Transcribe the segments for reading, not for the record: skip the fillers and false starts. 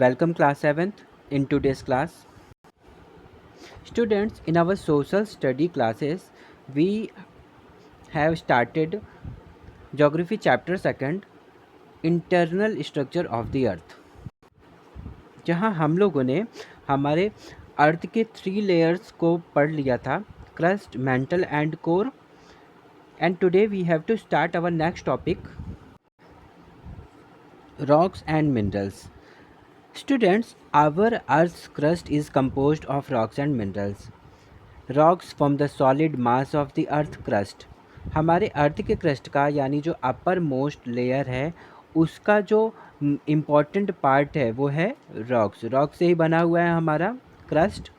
Welcome class 7th. In today's class, students, in our social study classes we have started geography chapter 2nd, internal structure of the earth, जहां हम लोगों ने हमारे अर्थ के 3 layers को पढ़ लिया था, crust, mantle and core. And today we have to start our next topic, rocks and minerals. Students, our earth's crust is composed of rocks and minerals. Rocks form the solid mass of the earth crust. हमारे अर्थ के crust का यानी जो upper most layer है उसका जो important part है वो है रॉक्स. रॉक से ही बना हुआ है हमारा crust.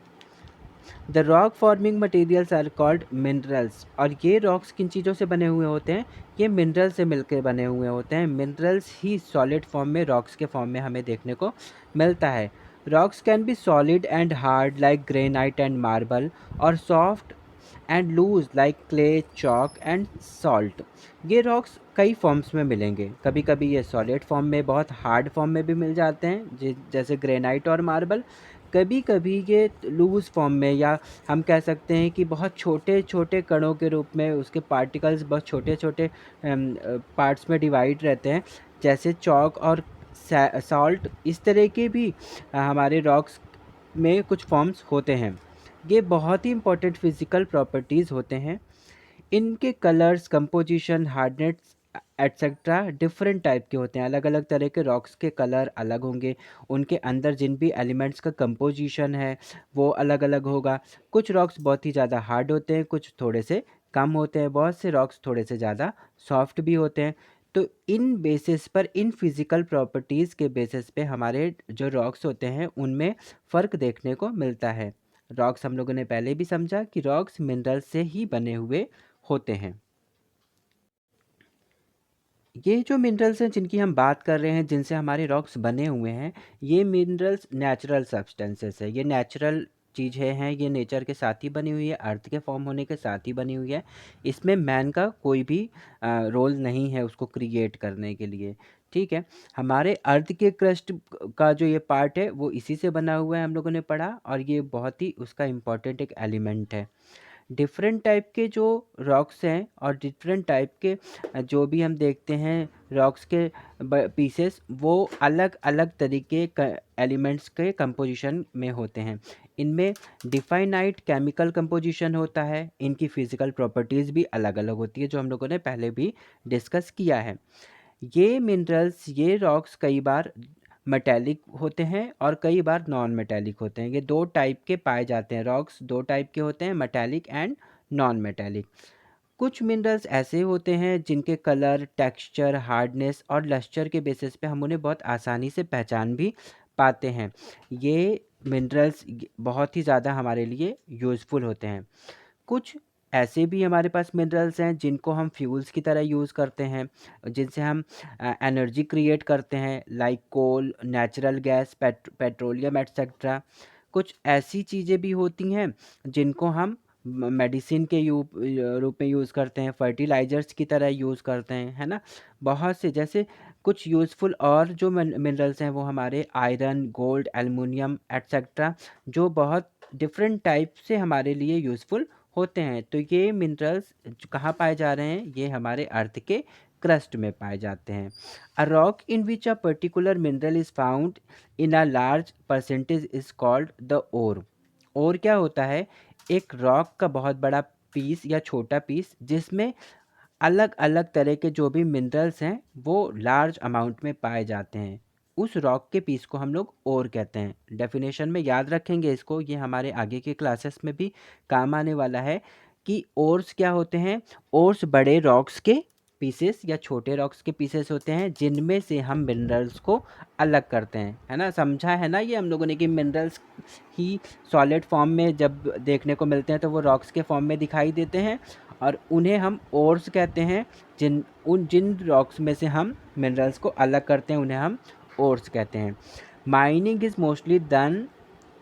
The rock forming materials are called minerals. और ये रॉक्स किन चीज़ों से बने हुए होते हैं? ये मिनरल से मिलकर बने हुए होते हैं. मिनरल्स ही सॉलिड फॉर्म में रॉक्स के फॉर्म में हमें देखने को मिलता है. Rocks can be solid and hard like granite and marble और soft and loose like clay, chalk and salt. ये रॉक्स कई फॉर्म्स में मिलेंगे. कभी कभी ये सॉलिड फॉर्म में, बहुत हार्ड फॉर्म में भी मिल जाते हैं जैसे ग्रेनाइट और मार्बल. कभी कभी ये लूज़ फॉर्म में, या हम कह सकते हैं कि बहुत छोटे छोटे कणों के रूप में उसके पार्टिकल्स बहुत छोटे छोटे पार्ट्स में डिवाइड रहते हैं, जैसे चॉक और सॉल्ट. इस तरह के भी हमारे रॉक्स में कुछ फॉर्म्स होते हैं. ये बहुत ही इंपॉर्टेंट फिजिकल प्रॉपर्टीज़ होते हैं. इनके colours, composition, hardness etcetera different type के होते हैं. अलग अलग तरह के रॉक्स के कलर अलग होंगे. उनके अंदर जिन भी एलिमेंट्स का कंपोजिशन है वो अलग अलग होगा. कुछ रॉक्स बहुत ही ज़्यादा हार्ड होते हैं, कुछ थोड़े से कम होते हैं. बहुत से रॉक्स थोड़े से ज़्यादा सॉफ्ट भी होते हैं. तो इन बेसिस पर, इन फिज़िकल प्रॉपर्टीज़ के बेसिस पे हमारे जो रॉक्स होते हैं उनमें फ़र्क देखने को मिलता है. रॉक्स हम लोगों ने पहले भी समझा कि रॉक्स मिनरल से ही बने हुए होते हैं. ये जो मिनरल्स हैं जिनकी हम बात कर रहे हैं, जिनसे हमारे रॉक्स बने हुए हैं, ये मिनरल्स नेचुरल सब्सटेंसेस है. ये नेचुरल चीज़ें हैं. ये नेचर के साथ ही बनी हुई है, अर्थ के फॉर्म होने के साथ ही बनी हुई है. इसमें मैन का कोई भी रोल नहीं है उसको क्रिएट करने के लिए. ठीक है. हमारे अर्थ के क्रस्ट का जो ये पार्ट है वो इसी से बना हुआ है, हम लोगों ने पढ़ा. और ये बहुत ही उसका इम्पॉर्टेंट एक एलिमेंट है. डिफरेंट टाइप के जो रॉक्स हैं और डिफरेंट टाइप के जो भी हम देखते हैं रॉक्स के पीसेस, वो अलग अलग तरीके एलिमेंट्स के कंपोजिशन में होते हैं. इनमें डिफाइनाइट केमिकल कंपोजिशन होता है. इनकी फिजिकल प्रॉपर्टीज़ भी अलग अलग होती है, जो हम लोगों ने पहले भी डिस्कस किया है. ये मिनरल्स, ये रॉक्स कई बार मेटेलिक होते हैं और कई बार नॉन मेटेलिक होते हैं. ये दो टाइप के पाए जाते हैं. रॉक्स दो टाइप के होते हैं, मेटेलिक एंड नॉन मेटेलिक. कुछ मिनरल्स ऐसे होते हैं जिनके कलर, टेक्सचर, हार्डनेस और लस्टर के बेसिस पे हम उन्हें बहुत आसानी से पहचान भी पाते हैं. ये मिनरल्स बहुत ही ज़्यादा हमारे लिए यूज़फुल होते हैं. कुछ ऐसे भी हमारे पास मिनरल्स हैं जिनको हम फ्यूल्स की तरह यूज़ करते हैं, जिनसे हम एनर्जी क्रिएट करते हैं, लाइक कोल, नेचुरल गैस, पेट्रोलियम एट्सेट्रा. कुछ ऐसी चीज़ें भी होती हैं जिनको हम मेडिसिन के रूप में यूज़ करते हैं, फर्टिलाइजर्स की तरह यूज़ करते हैं, है ना. बहुत से, जैसे कुछ यूज़फुल और जो मिनरल्स हैं वो हमारे आयरन, गोल्ड, एल्युमिनियम एट्सेट्रा, जो बहुत डिफरेंट टाइप से हमारे लिए यूज़फुल होते हैं. तो ये मिनरल्स कहाँ पाए जा रहे हैं? ये हमारे अर्थ के क्रस्ट में पाए जाते हैं. A rock in which a particular mineral is found in a large percentage is called the ore. Ore क्या होता है? एक रॉक का बहुत बड़ा पीस या छोटा पीस जिसमें अलग अलग तरह के जो भी मिनरल्स हैं वो लार्ज अमाउंट में पाए जाते हैं. उस रॉक के पीस को हम लोग ओर कहते हैं. डेफिनेशन में याद रखेंगे इसको, ये हमारे आगे के क्लासेस में भी काम आने वाला है कि ओर्स क्या होते हैं. ओर्स बड़े रॉक्स के पीसेस या छोटे रॉक्स के पीसेस होते हैं जिनमें से हम मिनरल्स को अलग करते हैं, है ना. समझा है ना ये हम लोगों ने कि मिनरल्स ही सॉलिड फॉर्म में जब देखने को मिलते हैं तो वो रॉक्स के फॉर्म में दिखाई देते हैं, और उन्हें हम ओर्स कहते हैं. जिन रॉक्स में से हम मिनरल्स को अलग करते हैं उन्हें हम ओर्स कहते हैं. Mining is mostly done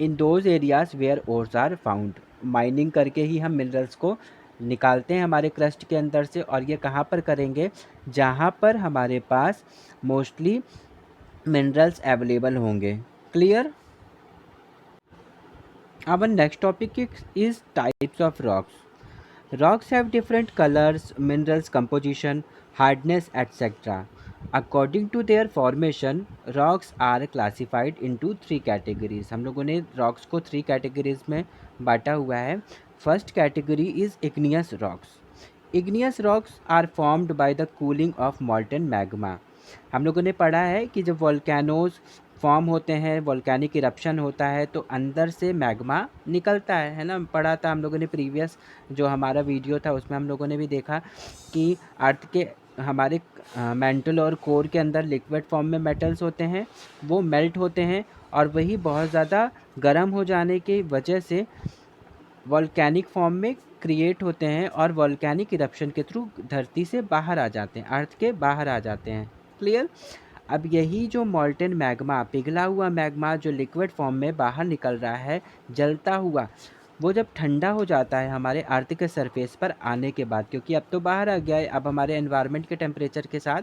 in those areas where ores are found. Mining करके ही हम मिनरल्स को निकालते हैं हमारे क्रस्ट के अंदर से. और ये कहाँ पर करेंगे? जहाँ पर हमारे पास मोस्टली मिनरल्स अवेलेबल होंगे. Clear? Our next topic is types of rocks. Rocks have different colors, minerals composition, hardness, etc. According to their formation, rocks are classified into three categories. हम लोगों ने rocks को three categories में बांटा हुआ है. First category is igneous rocks. Igneous rocks are formed by the cooling of molten magma. हम लोगों ने पढ़ा है कि जब वोल्केनोज फॉर्म होते हैं, वोल्केनिक इरप्शन होता है, तो अंदर से मैग्मा निकलता है ना. पढ़ा था हम लोगों ने प्रीवियस जो हमारा वीडियो था, उसमें हम लोगों ने भी देखा कि अर्थ के हमारे मेंटल और कोर के अंदर लिक्विड फॉर्म में मेटल्स होते हैं, वो मेल्ट होते हैं और वही बहुत ज़्यादा गर्म हो जाने की वजह से वोल्केनिक फॉर्म में क्रिएट होते हैं और वोल्केनिक इरप्शन के थ्रू धरती से बाहर आ जाते हैं, अर्थ के बाहर आ जाते हैं. क्लियर? अब यही जो मॉल्टेन मैग्मा, पिघला हुआ मैग्मा जो लिक्विड फॉर्म में बाहर निकल रहा है जलता हुआ, वो जब ठंडा हो जाता है हमारे अर्थ के सरफेस पर आने के बाद, क्योंकि अब तो बाहर आ गया है, अब हमारे एनवायरनमेंट के टेम्परेचर के साथ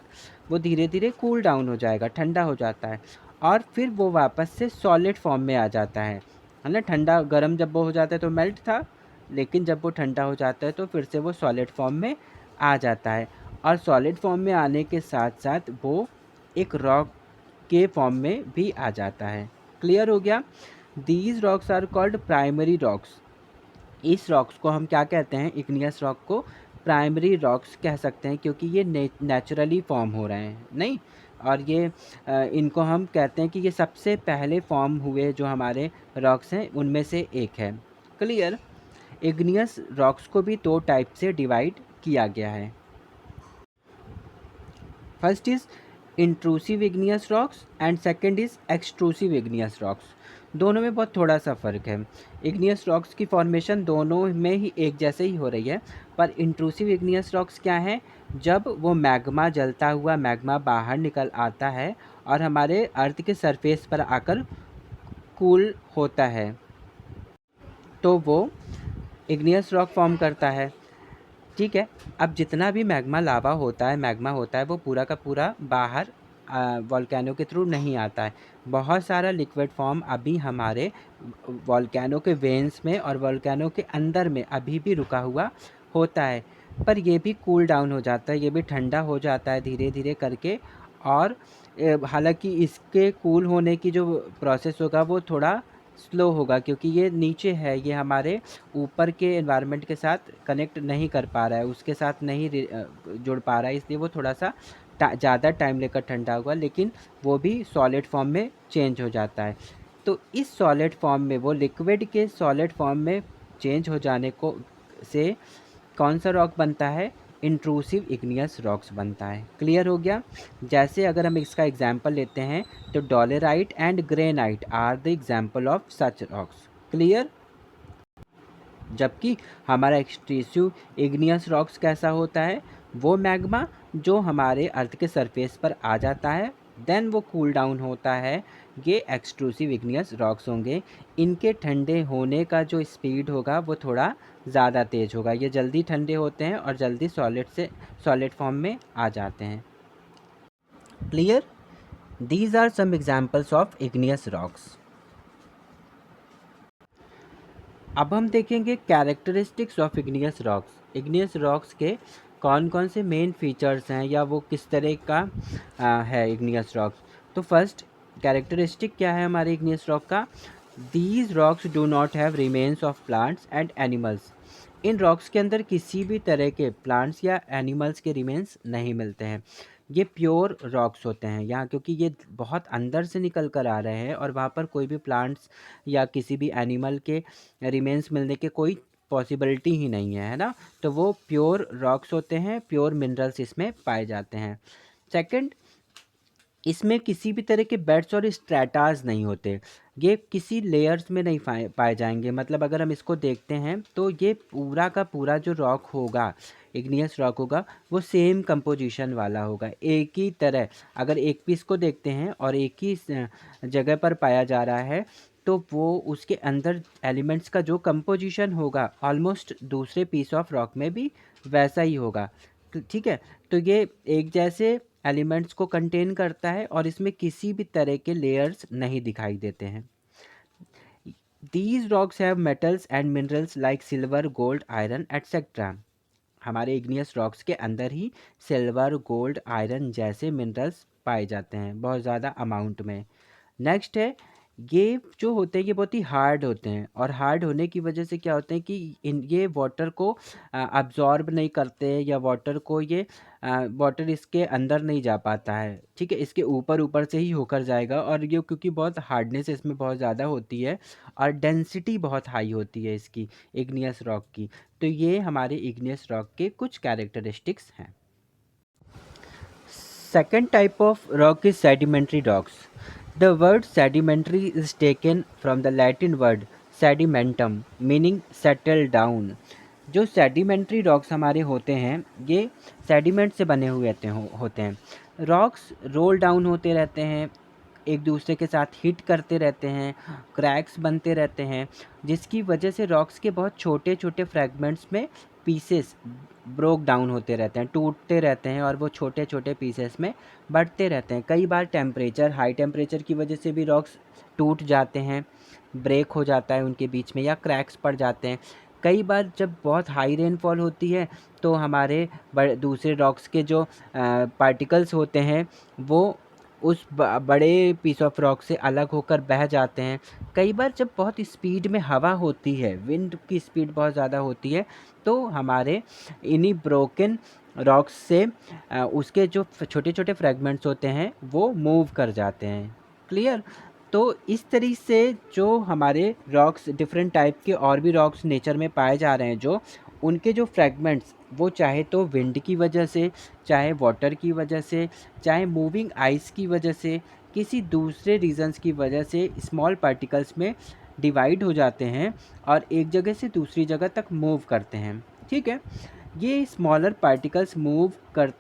वो धीरे धीरे कूल डाउन हो जाएगा, ठंडा हो जाता है और फिर वो वापस से सॉलिड फॉर्म में आ जाता है ना. ठंडा गर्म जब वो हो जाता है तो मेल्ट था, लेकिन जब वो ठंडा हो जाता है तो फिर से वो सॉलिड फॉर्म में आ जाता है और सॉलिड फॉर्म में आने के साथ साथ वो एक रॉक के फॉर्म में भी आ जाता है. क्लियर हो गया? These rocks are called primary rocks. इस रॉक्स को हम क्या कहते हैं? इग्नियस रॉक को प्राइमरी रॉक्स कह सकते हैं, क्योंकि ये नेचुरली फॉर्म हो रहे हैं नहीं. और ये इनको हम कहते हैं कि ये सबसे पहले फॉर्म हुए जो हमारे रॉक्स हैं उनमें से एक है. क्लियर? इग्नियस रॉक्स को भी दो टाइप से डिवाइड किया गया है. First is intrusive igneous rocks and second is extrusive igneous rocks. दोनों में बहुत थोड़ा सा फ़र्क है. इग्नियस रॉक्स की फॉर्मेशन दोनों में ही एक जैसे ही हो रही है, पर इंट्रूसिव इग्नियस रॉक्स क्या है? जब वो मैग्मा, जलता हुआ मैग्मा बाहर निकल आता है और हमारे अर्थ के सरफेस पर आकर कूल होता है, तो वो इग्नियस रॉक फॉर्म करता है. ठीक है. अब जितना भी मैग्मा लावा होता है, मैग्मा होता है, वो पूरा का पूरा बाहर वोल्केनो के थ्रू नहीं आता है. बहुत सारा लिक्विड फॉर्म अभी हमारे वोल्केनो के वेन्स में और वोल्केनो के अंदर में अभी भी रुका हुआ होता है, पर ये भी कूल डाउन हो जाता है, ये भी ठंडा हो जाता है धीरे धीरे करके. और हालांकि इसके कूल होने की जो प्रोसेस होगा वो थोड़ा स्लो होगा, क्योंकि ये नीचे है, ये हमारे ऊपर के एनवायरनमेंट के साथ कनेक्ट नहीं कर पा रहा है, उसके साथ नहीं जुड़ पा रहा है, इसलिए वो थोड़ा सा ज़्यादा टाइम लेकर ठंडा होगा, लेकिन वो भी सॉलिड फॉर्म में चेंज हो जाता है. तो इस सॉलिड फॉर्म में, वो लिक्विड के सॉलिड फॉर्म में चेंज हो जाने को से कौन सा रॉक बनता है? इंट्रूसिव इग्नियस रॉक्स बनता है. क्लियर हो गया? जैसे अगर हम इसका एग्जांपल लेते हैं तो dolerite and granite are the example of such rocks. Clear? जबकि हमारा एक्सट्रूसिव इग्नियस रॉक्स कैसा होता है? वो मैग्मा जो हमारे अर्थ के सरफेस पर आ जाता है, देन वो कूल डाउन होता है, ये एक्सट्रूसिव इग्नियस रॉक्स होंगे. इनके ठंडे होने का जो स्पीड होगा वो थोड़ा ज़्यादा तेज़ होगा, ये जल्दी ठंडे होते हैं और जल्दी सॉलिड फॉर्म में आ जाते हैं. Clear? These are some examples of igneous rocks. अब हम देखेंगे characteristics of igneous rocks. Igneous rocks के कौन कौन से मेन फीचर्स हैं या वो किस तरह का है इग्नियस रॉक्स. तो फर्स्ट कैरेक्टरिस्टिक क्या है हमारे इग्नियस रॉक का? These rocks do not have remains of plants and animals. In rocks के अंदर किसी भी तरह के प्लांट्स या एनिमल्स के रिमेन्स नहीं मिलते हैं. ये प्योर रॉक्स होते हैं यहाँ, क्योंकि ये बहुत अंदर से निकल कर आ रहे हैं और वहाँ पर कोई भी प्लांट्स या किसी भी एनिमल के रिमेन्स मिलने के कोई पॉसिबिलिटी ही नहीं है ना. तो वो प्योर रॉक्स होते हैं, प्योर मिनरल्स इसमें पाए जाते हैं. सेकंड, इसमें किसी भी तरह के बेड्स और स्ट्रैटास नहीं होते, ये किसी लेयर्स में नहीं पाए जाएंगे. मतलब अगर हम इसको देखते हैं तो ये पूरा का पूरा जो रॉक होगा, इग्नियस रॉक होगा, वो सेम कंपोजिशन वाला होगा, एक ही तरह. अगर एक पीस को देखते हैं और एक ही जगह पर पाया जा रहा है, तो वो उसके अंदर एलिमेंट्स का जो कंपोजिशन होगा ऑलमोस्ट दूसरे पीस ऑफ रॉक में भी वैसा ही होगा. ठीक है. तो ये एक जैसे एलिमेंट्स को कंटेन करता है और इसमें किसी भी तरह के लेयर्स नहीं दिखाई देते हैं। These rocks have metals and minerals like silver, gold, iron, etc. हमारे इग्नियस रॉक्स के अंदर ही सिल्वर, गोल्ड, आयरन जैसे मिनरल्स पाए जाते हैं बहुत ज़्यादा अमाउंट में। नेक्स्ट है, ये जो होते हैं ये बहुत ही हार्ड होते हैं और हार्ड होने की वजह से क्या होते हैं कि ये वाटर को अब्जॉर्ब नहीं करते या वाटर को ये वाटर इसके अंदर नहीं जा पाता है, ठीक है, इसके ऊपर ऊपर से ही होकर जाएगा। और ये क्योंकि बहुत हार्डनेस इसमें बहुत ज़्यादा होती है और डेंसिटी बहुत हाई होती है इसकी इग्नियस रॉक की, तो ये हमारे इग्नियस रॉक के कुछ कैरेक्टरिस्टिक्स हैं। Second type of rock is sedimentary rocks. The word sedimentary is taken from the Latin word sedimentum, meaning settle down. जो सेडिमेंट्री रॉक्स हमारे होते हैं ये सेडिमेंट से बने हुए होते हैं। रॉक्स रोल डाउन होते रहते हैं, एक दूसरे के साथ हिट करते रहते हैं, क्रैक्स बनते रहते हैं, जिसकी वजह से रॉक्स के बहुत छोटे छोटे फ्रैगमेंट्स में पीसेस ब्रोक डाउन होते रहते हैं, टूटते रहते हैं और वो छोटे छोटे पीसेस में बढ़ते रहते हैं। कई बार हाई टेम्परेचर की वजह से भी रॉक्स टूट जाते हैं, ब्रेक हो जाता है उनके बीच में या क्रैक्स पड़ जाते हैं। कई बार जब बहुत हाई रेनफॉल होती है तो हमारे दूसरे रॉक्स के जो पार्टिकल्स होते हैं वो उस बड़े पीस ऑफ रॉक से अलग होकर बह जाते हैं। कई बार जब बहुत स्पीड में हवा होती है, विंड की स्पीड बहुत ज़्यादा होती है, तो हमारे इन्हीं ब्रोकन रॉक्स से उसके जो छोटे छोटे फ्रेगमेंट्स होते हैं वो मूव कर जाते हैं। क्लियर? तो इस तरीके से जो हमारे रॉक्स डिफरेंट टाइप के और भी रॉक्स नेचर में पाए जा रहे हैं, जो उनके जो फ्रैगमेंट्स वो चाहे तो विंड की वजह से, चाहे वाटर की वजह से, चाहे मूविंग आइस की वजह से, किसी दूसरे रीजंस की वजह से स्मॉल पार्टिकल्स में डिवाइड हो जाते हैं और एक जगह से दूसरी जगह तक मूव करते हैं। ठीक है, ये स्मॉलर पार्टिकल्स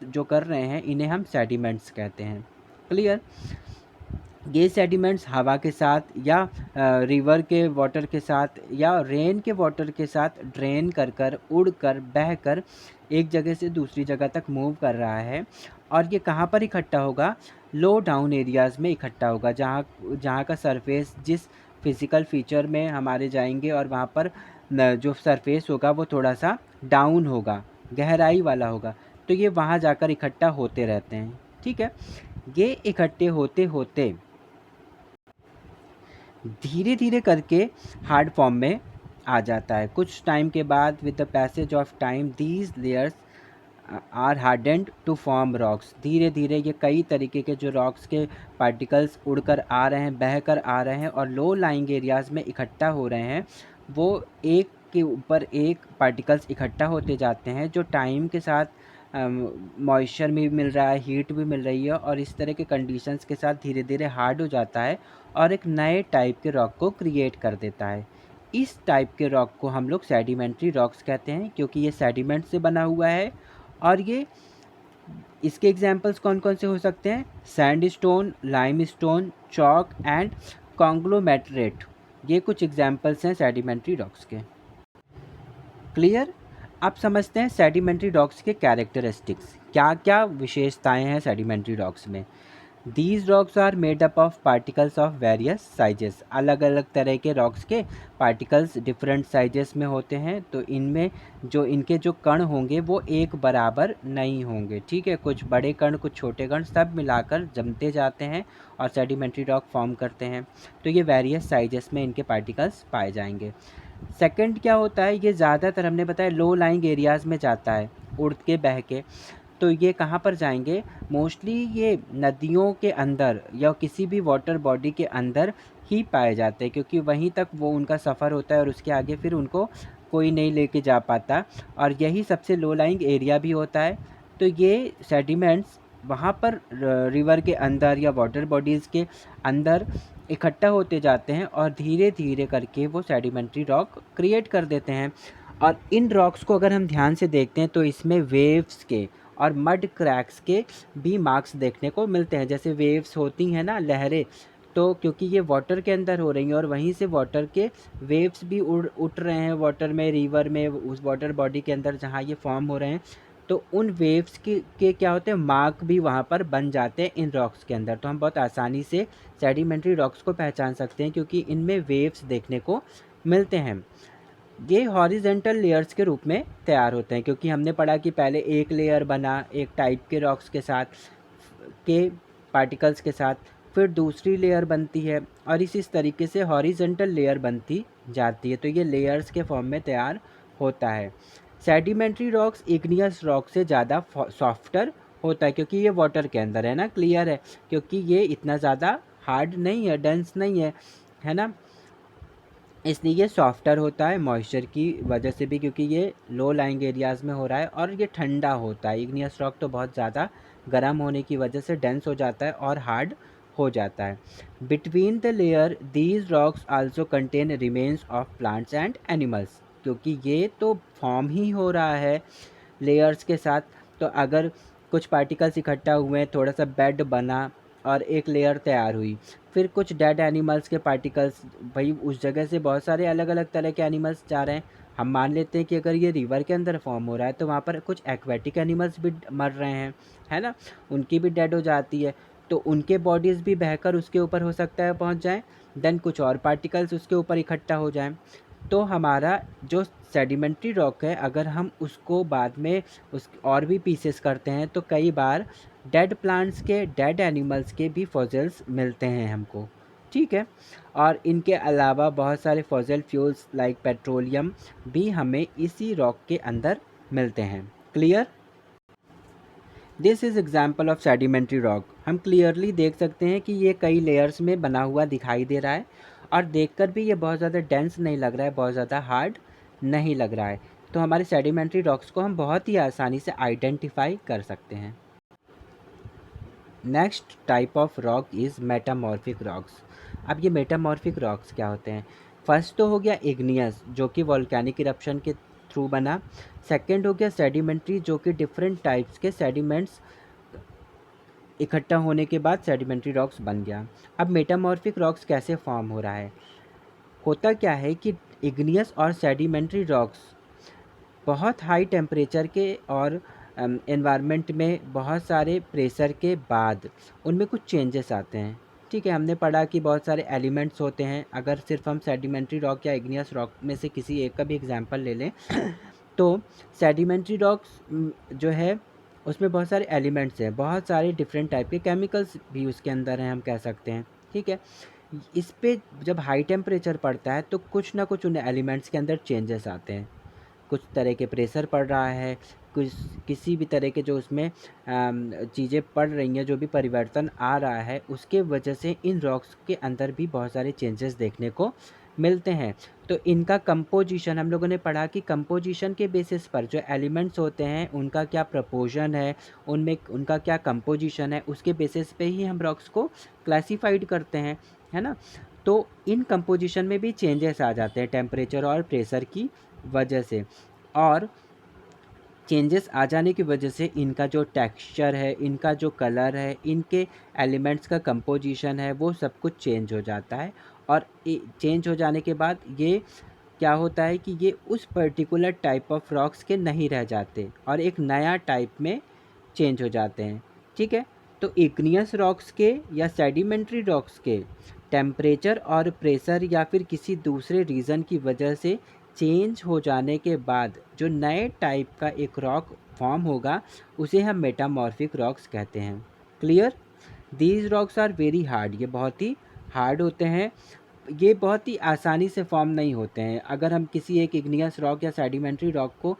जो कर रहे हैं इन्हें हम सेडिमेंट्स कहते हैं। क्लियर? ये सेडिमेंट्स हवा के साथ या रिवर के वाटर के साथ या रेन के वाटर के साथ ड्रेन कर उड़ कर बह कर एक जगह से दूसरी जगह तक मूव कर रहा है। और ये कहाँ पर इकट्ठा होगा? लो डाउन एरियाज़ में इकट्ठा होगा, जहाँ जहाँ का सरफेस जिस फिज़िकल फीचर में हमारे जाएंगे और वहाँ पर जो सरफेस होगा वो थोड़ा सा डाउन होगा, गहराई वाला होगा, तो ये वहाँ जाकर इकट्ठा होते रहते हैं। ठीक है, ये इकट्ठे होते होते धीरे धीरे करके हार्ड फॉर्म में आ जाता है। कुछ टाइम के बाद with the passage of time these layers are hardened to form rocks. धीरे धीरे ये कई तरीके के जो रॉक्स के पार्टिकल्स उड़कर आ रहे हैं, बहकर आ रहे हैं और लो लाइंग एरियाज़ में इकट्ठा हो रहे हैं, वो एक के ऊपर एक पार्टिकल्स इकट्ठा होते जाते हैं, जो टाइम के साथ मॉइस्चर भी मिल रहा है, हीट भी मिल रही है और इस तरह के कंडीशंस के साथ धीरे धीरे हार्ड हो जाता है और एक नए टाइप के रॉक को क्रिएट कर देता है। इस टाइप के रॉक को हम लोग सेडिमेंट्री रॉक्स कहते हैं, क्योंकि ये सेडिमेंट से बना हुआ है। और ये इसके एग्जांपल्स कौन कौन से हो सकते हैं? Sandstone, limestone, chalk and conglomerate. ये कुछ एग्जांपल्स हैं सेडिमेंट्री रॉक्स के। क्लियर? अब समझते हैं सेडिमेंट्री रॉक्स के कैरेक्टरिस्टिक्स, क्या क्या विशेषताएं हैं सेडिमेंट्री रॉक्स में। These rocks are made up of particles of various sizes. अलग अलग तरह के रॉक्स के पार्टिकल्स डिफरेंट साइजेस में होते हैं, तो इनमें जो इनके जो कण होंगे वो एक बराबर नहीं होंगे। ठीक है, कुछ बड़े कण कुछ छोटे कण सब मिलाकर जमते जाते हैं और सेडिमेंट्री रॉक फॉर्म करते हैं। तो ये वेरियस साइजेस में इनके पार्टिकल्स पाए जाएंगे। सेकंड क्या होता है, ये ज़्यादातर हमने बताया लो लाइंग एरियाज़ में जाता है, उड़ के बह के। तो ये कहाँ पर जाएंगे? मोस्टली ये नदियों के अंदर या किसी भी वाटर बॉडी के अंदर ही पाए जाते हैं, क्योंकि वहीं तक वो उनका सफ़र होता है और उसके आगे फिर उनको कोई नहीं लेके जा पाता, और यही सबसे लो लाइंग एरिया भी होता है। तो ये सेडिमेंट्स वहाँ पर रिवर के अंदर या वाटर बॉडीज़ के अंदर इकट्ठा होते जाते हैं और धीरे धीरे करके वो सेडिमेंट्री रॉक क्रिएट कर देते हैं। और इन रॉक्स को अगर हम ध्यान से देखते हैं तो इसमें वेव्स के और मड क्रैक्स के भी मार्क्स देखने को मिलते हैं। जैसे वेव्स होती हैं ना, लहरें, तो क्योंकि ये वाटर के अंदर हो रही हैं और वहीं से वाटर के वेव्स भी उठ रहे हैं वाटर में, रिवर में, उस वाटर बॉडी के अंदर जहाँ ये फॉर्म हो रहे हैं, तो उन वेव्स के क्या होते हैं, मार्क भी वहाँ पर बन जाते हैं इन रॉक्स के अंदर। तो हम बहुत आसानी से सेडिमेंट्री रॉक्स को पहचान सकते हैं क्योंकि इनमें वेव्स देखने को मिलते हैं। ये हॉरिजेंटल लेयर्स के रूप में तैयार होते हैं क्योंकि हमने पढ़ा कि पहले एक लेयर बना एक टाइप के रॉक्स के साथ, के पार्टिकल्स के साथ, फिर दूसरी लेयर बनती है और इस तरीके से हॉरिजेंटल लेयर बनती जाती है। तो ये लेयर्स के फॉर्म में तैयार होता है। सेडिमेंट्री रॉक्स इग्नियस रॉक से ज़्यादा सॉफ्टर होता है क्योंकि ये वाटर के अंदर है ना, क्लियर है, क्योंकि ये इतना ज़्यादा हार्ड नहीं है, डेंस नहीं है ना, इसलिए ये सॉफ्टर होता है मॉइस्चर की वजह से भी, क्योंकि ये लो लाइंग एरियाज़ में हो रहा है और ये ठंडा होता है। इग्नियस रॉक तो बहुत ज़्यादा गर्म होने की वजह से डेंस हो जाता है और हार्ड हो जाता है। Between the layer these rocks also contain remains of plants and animals, क्योंकि ये तो फॉर्म ही हो रहा है लेयर्स के साथ, तो अगर कुछ पार्टिकल्स इकट्ठा हुए, थोड़ा सा बेड बना और एक लेयर तैयार हुई, फिर कुछ डेड एनिमल्स के पार्टिकल्स, भाई उस जगह से बहुत सारे अलग अलग तरह के एनिमल्स जा रहे हैं। हम मान लेते हैं कि अगर ये रिवर के अंदर फॉर्म हो रहा है तो वहाँ पर कुछ एक्वेटिक एनिमल्स भी मर रहे हैं, है ना, उनकी भी डेड हो जाती है, तो उनके बॉडीज़ भी बहकर उसके ऊपर हो सकता है पहुँच जाएँ, देन कुछ और पार्टिकल्स उसके ऊपर इकट्ठा हो जाएँ। तो हमारा जो सेडिमेंट्री रॉक है, अगर हम उसको बाद में उस और भी पीसेस करते हैं तो कई बार डेड प्लांट्स के, डेड एनिमल्स के भी फॉसिल्स मिलते हैं हमको, ठीक है। और इनके अलावा बहुत सारे फॉसिल फ्यूल्स लाइक पेट्रोलियम भी हमें इसी रॉक के अंदर मिलते हैं। Clear? This is example of sedimentary rock. हम क्लियरली देख सकते हैं कि ये कई लेयर्स में बना हुआ दिखाई दे रहा है और देखकर भी ये बहुत ज़्यादा डेंस नहीं लग रहा है, बहुत ज़्यादा हार्ड नहीं लग रहा है। तो हमारे सेडिमेंट्री रॉक्स को हम बहुत ही आसानी से आइडेंटिफाई कर सकते हैं। Next type of rock is metamorphic rocks. अब ये मेटामॉर्फिक रॉक्स क्या होते हैं? फर्स्ट तो हो गया इग्नियस, जो कि वॉल्केनिक इरप्शन के थ्रू बना। सेकंड हो गया सेडिमेंट्री, जो कि डिफरेंट टाइप्स के सेडिमेंट्स इकट्ठा होने के बाद सेडिमेंट्री रॉक्स बन गया। अब मेटामॉर्फिक रॉक्स कैसे फॉर्म हो रहा है? होता क्या है कि इग्नियस और सेडिमेंट्री रॉक्स बहुत हाई टेम्परेचर के और एनवायरनमेंट में बहुत सारे प्रेशर के बाद उनमें कुछ चेंजेस आते हैं, ठीक है। हमने पढ़ा कि बहुत सारे एलिमेंट्स होते हैं, अगर सिर्फ हम सेडिमेंट्री रॉक या इग्नियस रॉक में से किसी एक का भी एग्जांपल ले लें तो सेडिमेंट्री रॉक्स जो है उसमें बहुत सारे एलिमेंट्स हैं, बहुत सारे डिफरेंट टाइप के केमिकल्स भी उसके अंदर हैं, हम कह सकते हैं, ठीक है। इस पे जब हाई टेम्परेचर पड़ता है तो कुछ ना कुछ उन एलिमेंट्स के अंदर चेंजेस आते हैं, कुछ तरह के प्रेशर पड़ रहा है, कुछ किसी भी तरह के जो उसमें चीज़ें पड़ रही हैं, जो भी परिवर्तन आ रहा है उसके वजह से इन रॉक्स के अंदर भी बहुत सारे चेंजेस देखने को मिलते हैं। तो इनका कंपोजिशन हम लोगों ने पढ़ा कि कंपोजिशन के बेसिस पर जो एलिमेंट्स होते हैं उनका क्या प्रपोर्शन है, उनमें उनका क्या कंपोजिशन है, उसके बेसिस पे ही हम रॉक्स को क्लासिफाइड करते हैं, है ना। तो इन कंपोजिशन में भी चेंजेस आ जाते हैं टेम्परेचर और प्रेशर की वजह से, और चेंजेस आ जाने की वजह से इनका जो टेक्सचर है, इनका जो कलर है, इनके एलिमेंट्स का कंपोजिशन है, वो सब कुछ चेंज हो जाता है। और चेंज हो जाने के बाद ये क्या होता है कि ये उस पर्टिकुलर टाइप ऑफ रॉक्स के नहीं रह जाते और एक नया टाइप में चेंज हो जाते हैं, ठीक है। तो इग्नियस रॉक्स के या सेडिमेंट्री रॉक्स के टेम्परेचर और प्रेशर या फिर किसी दूसरे रीज़न की वजह से चेंज हो जाने के बाद जो नए टाइप का एक रॉक फॉर्म होगा उसे हम मेटामॉर्फिक रॉक्स कहते हैं। Clear? These rocks are very hard, ये बहुत ही हार्ड होते हैं, ये बहुत ही आसानी से फॉर्म नहीं होते हैं। अगर हम किसी एक इग्नियस रॉक या सेडिमेंट्री रॉक को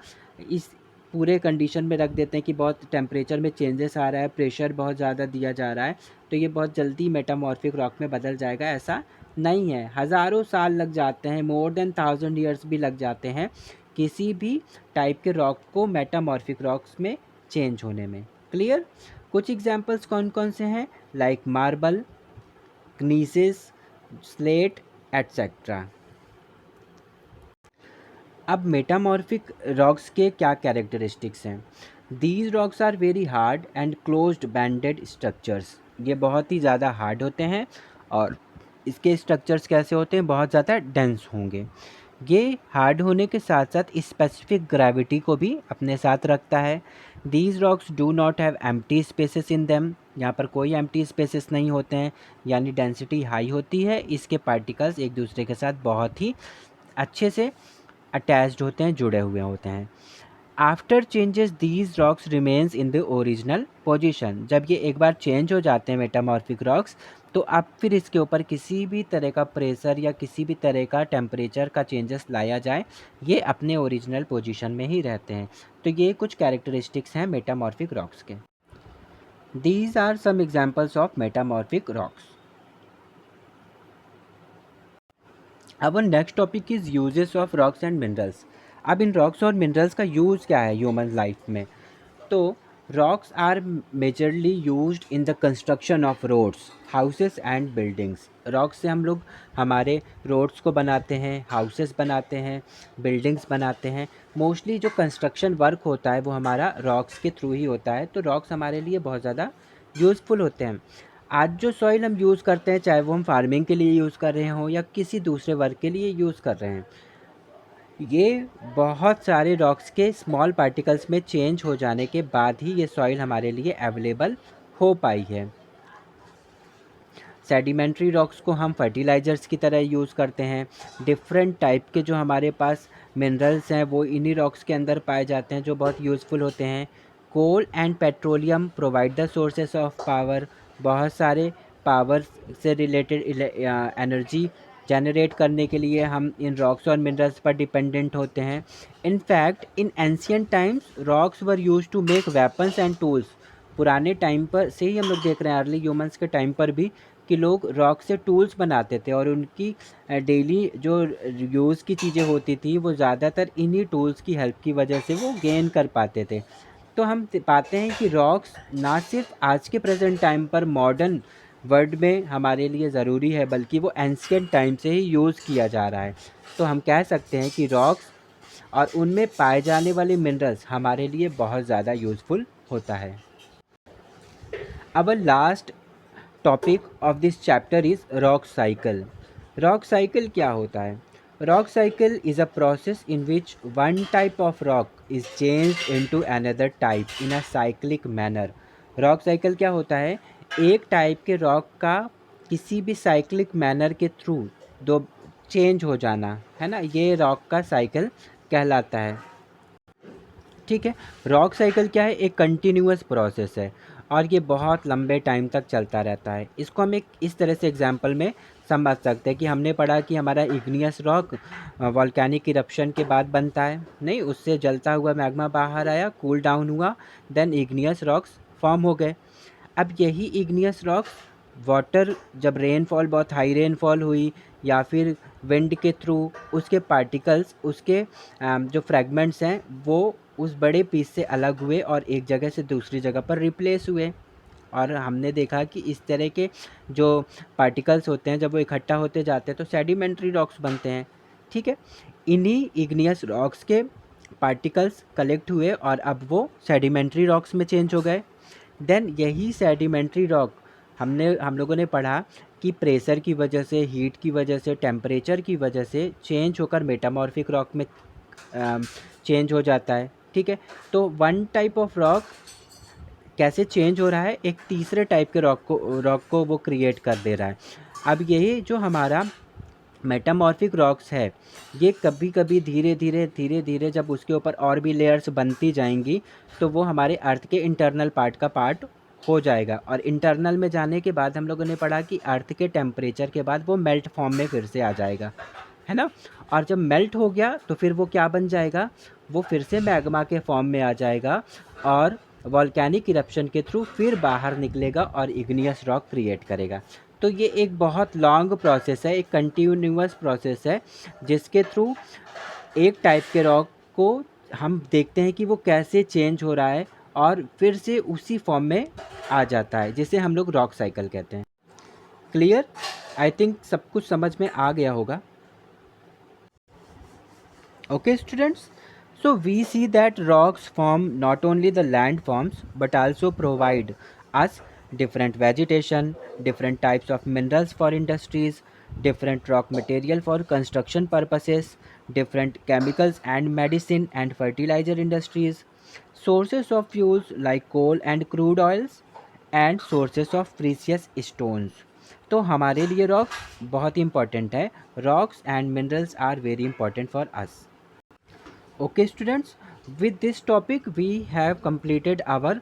इस पूरे कंडीशन में रख देते हैं कि बहुत टेम्परेचर में चेंजेस आ रहा है, प्रेशर बहुत ज़्यादा दिया जा रहा है, तो ये बहुत जल्दी मेटामॉर्फिक रॉक में बदल जाएगा, ऐसा नहीं है। हज़ारों साल लग जाते हैं, मोर देन 1000 ईयर्स भी लग जाते हैं किसी भी टाइप के रॉक को मेटामॉर्फिक रॉक्स में चेंज होने में। क्लियर? कुछ एग्जांपल्स कौन कौन से हैं? Like marble, gneiss, slate, etcetera. अब मेटामॉर्फिक रॉक्स के क्या कैरेक्टरिस्टिक्स हैं? These rocks are very hard and closed banded structures, ये बहुत ही ज़्यादा हार्ड होते हैं और इसके स्ट्रक्चर्स कैसे होते हैं? बहुत ज़्यादा डेंस होंगे। ये हार्ड होने के साथ साथ स्पेसिफिक ग्रेविटी को भी अपने साथ रखता है। These rocks do not have empty spaces in them, यहाँ पर कोई एम्प्टी स्पेसेस नहीं होते हैं, यानी डेंसिटी हाई होती है, इसके पार्टिकल्स एक दूसरे के साथ बहुत ही अच्छे से अटैच्ड होते हैं, जुड़े हुए होते हैं। After changes these rocks remains in the original position, जब ये एक बार चेंज हो जाते हैं मेटामॉर्फिक रॉक्स, तो अब फिर इसके ऊपर किसी भी तरह का प्रेशर या किसी भी तरह का टेम्परेचर का चेंजेस लाया जाए, ये अपने ओरिजिनल पोजीशन में ही रहते हैं। तो ये कुछ कैरेक्टरिस्टिक्स हैं मेटामॉर्फिक रॉक्स के। These are some examples of metamorphic rocks. अब next topic is uses of rocks and minerals. अब इन रॉक्स और मिनरल्स का यूज़ क्या है ह्यूमन लाइफ में? तो rocks are majorly used in the construction of roads, houses and buildings. Rocks से हम लोग हमारे रोड्स को बनाते हैं, हाउसेस बनाते हैं, बिल्डिंग्स बनाते हैं। मोस्टली जो कंस्ट्रक्शन वर्क होता है वो हमारा रॉक्स के थ्रू ही होता है। तो रॉक्स हमारे लिए बहुत ज़्यादा यूज़फुल होते हैं। आज जो सॉइल हम यूज़ करते हैं, चाहे वो हम फार्मिंग के लिए यूज़ कर रहे हों या किसी दूसरे वर्क के लिए यूज़ कर रहे हैं, ये बहुत सारे रॉक्स के स्मॉल पार्टिकल्स में चेंज हो जाने के बाद ही ये सॉइल हमारे लिए अवेलेबल हो पाई है। सेडिमेंट्री रॉक्स को हम फर्टिलाइज़र्स की तरह यूज़ करते हैं। डिफरेंट टाइप के जो हमारे पास मिनरल्स हैं वो इन्हीं रॉक्स के अंदर पाए जाते हैं, जो बहुत यूज़फुल होते हैं। Coal and petroleum provide the sources of power. बहुत सारे पावर से रिलेटेड एनर्जी जनरेट करने के लिए हम इन रॉक्स और मिनरल्स पर डिपेंडेंट होते हैं। In fact in ancient times rocks were use to make weapons and tools. पुराने टाइम पर से ही हम लोग देख रहे हैं, अर्ली ह्यूमंस के टाइम पर भी, कि लोग रॉक से टूल्स बनाते थे और उनकी डेली जो यूज़ की चीज़ें होती थी वो ज़्यादातर इन्हीं टूल्स की हेल्प की वजह से वो गेन कर पाते थे। तो हम पाते हैं कि रॉक्स ना सिर्फ आज के प्रेजेंट टाइम पर मॉडर्न वर्ल्ड में हमारे लिए ज़रूरी है, बल्कि वो एंशिएंट टाइम से ही यूज़ किया जा रहा है। तो हम कह सकते हैं कि रॉक्स और उनमें पाए जाने वाले मिनरल्स हमारे लिए बहुत ज़्यादा यूज़फुल होता है। अब last topic of this chapter is rock cycle. Rock cycle क्या होता है? Rock cycle is a process in which one type of rock is changed into another type in a cyclic manner. Rock cycle क्या होता है? एक type के rock का किसी भी साइक्लिक मैनर के थ्रू दो चेंज हो जाना, है ना, ये रॉक का साइकिल कहलाता है। ठीक है। रॉक साइकिल क्या है? एक कंटिन्यूअस प्रोसेस है और ये बहुत लंबे टाइम तक चलता रहता है। इसको हम एक इस तरह से एग्जांपल में समझ सकते हैं कि हमने पढ़ा कि हमारा इग्नियस रॉक वॉल्केनिक इरप्शन के बाद बनता है, नहीं, उससे जलता हुआ मैग्मा बाहर आया, कूल डाउन हुआ, देन इग्नियस रॉक्स फॉर्म हो गए। अब यही इग्नियस रॉक्स वाटर, जब रेनफॉल, बहुत हाई रेनफॉल हुई या फिर विंड के थ्रू उसके पार्टिकल्स, उसके जो फ्रैगमेंट्स हैं वो उस बड़े पीस से अलग हुए और एक जगह से दूसरी जगह पर रिप्लेस हुए। और हमने देखा कि इस तरह के जो पार्टिकल्स होते हैं जब वो इकट्ठा होते जाते हैं तो सेडिमेंट्री रॉक्स बनते हैं। ठीक है। इन्हीं इग्नियस रॉक्स के पार्टिकल्स कलेक्ट हुए और अब वो सेडिमेंट्री रॉक्स में चेंज हो गए। देन यही सेडिमेंट्री रॉक हम लोगों ने पढ़ा कि प्रेशर की वजह से, हीट की वजह से, टेम्परेचर की वजह से चेंज होकर मेटामॉर्फिक रॉक में चेंज हो जाता है। ठीक है। तो वन टाइप ऑफ रॉक कैसे चेंज हो रहा है, एक तीसरे टाइप के रॉक को वो क्रिएट कर दे रहा है। अब यही जो हमारा मेटामॉर्फिक रॉक्स है, ये कभी कभी धीरे धीरे जब उसके ऊपर और भी लेयर्स बनती जाएंगी तो वो हमारे अर्थ के इंटरनल पार्ट का पार्ट हो जाएगा। और इंटरनल में जाने के बाद हम लोगों ने पढ़ा कि अर्थ के टेम्परेचर के बाद वो मेल्ट फॉर्म में फिर से आ जाएगा, है ना। और जब मेल्ट हो गया तो फिर वो क्या बन जाएगा? वो फिर से मैग्मा के फॉर्म में आ जाएगा और वॉल्केनिक इरप्शन के थ्रू फिर बाहर निकलेगा और इग्नियस रॉक क्रिएट करेगा। तो ये एक बहुत लॉन्ग प्रोसेस है, एक कंटिन्यूअस प्रोसेस है, जिसके थ्रू एक टाइप के रॉक को हम देखते हैं कि वो कैसे चेंज हो रहा है और फिर से उसी फॉर्म में आ जाता है, जिसे हम लोग रॉक साइकिल कहते हैं। क्लियर? आई थिंक सब कुछ समझ में आ गया होगा। Okay, students, so we see that rocks form not only the landforms but also provide us different vegetation, different types of minerals for industries, different rock material for construction purposes, different chemicals and medicine and fertilizer industries, sources of fuels like coal and crude oils, and sources of precious stones. तो हमारे लिए rocks बहुत ही important है. Rocks and minerals are very important for us. Okay, students, with this topic we have completed our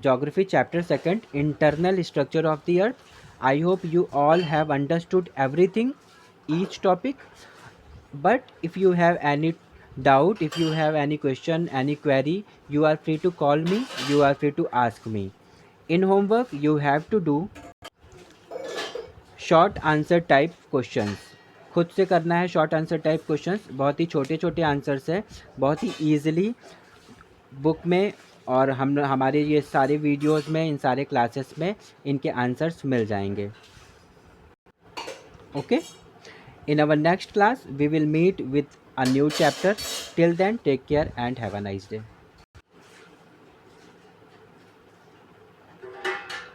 geography chapter 2, internal structure of the earth. I hope you all have understood everything, each topic. But if you have any doubt, if you have any question, any query, you are free to call me, you are free to ask me. In homework you have to do short answer type questions. खुद से करना है short answer type questions. बहुत ही छोटे छोटे answers हैं, बहुत ही easily book में और हमारे ये सारे वीडियोस में, इन सारे क्लासेस में इनके आंसर्स मिल जाएंगे. Okay, in our next class we will meet with a new chapter. Till then take care and have a nice day.